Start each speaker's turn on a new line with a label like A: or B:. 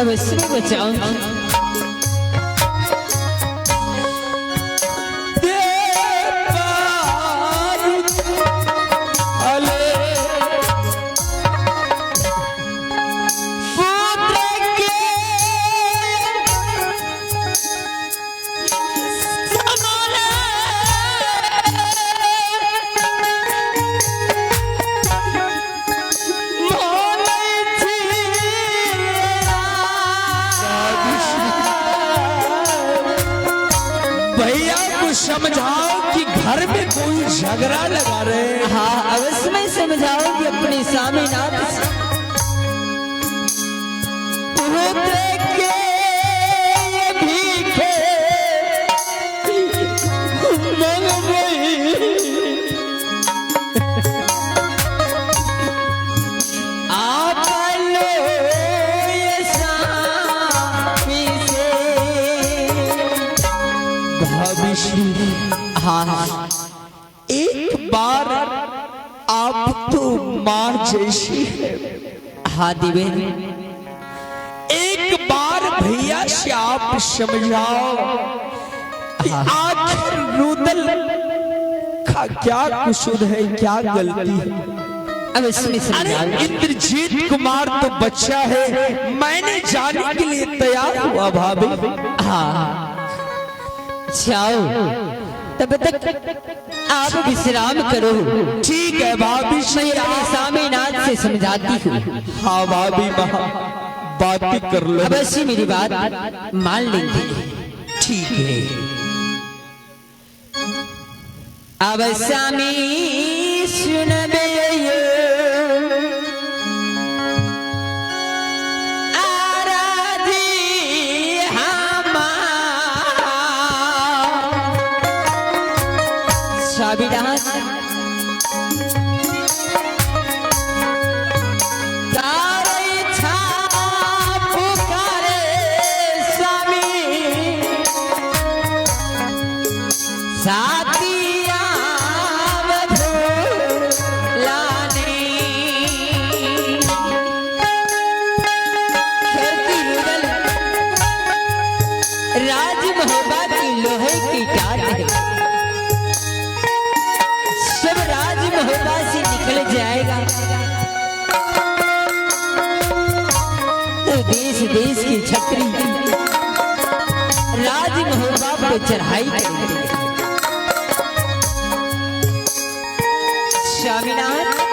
A: अवश्य बचाऊंगी।
B: समझाओ कि घर में कोई झगड़ा लगा रहे।
A: हाँ अवश्य मैं समझाऊंगी अपने स्वामीनाथ से।
B: हाँ एक बार आप तो माँ जैसी है।
A: हाँ दिवेन
B: एक बार भैया से आप समझाओ कि आखिर रुदल का क्या कसूर है, क्या गलती है। अरे इंद्रजीत कुमार तो बच्चा है, मैंने जाने के लिए तैयार हुआ भाभी।
A: हाँ जाओ तब तक आप विश्राम करो।
B: ठीक है भाभी,
A: मैं अपने स्वामीनाथ से समझाती हूँ।
B: हाँ भाभी बात कर लो।
A: अवश्य मेरी बात मान लेंगे।
B: ठीक है।
A: अब स्वामी सुनबे राज महोबा की लोहे की टाट है, सब राज महोबा से निकल जाएगा तो देश देश की छतरी राज महोबा पर चढ़ाई करेंगे। स्वामीनाथ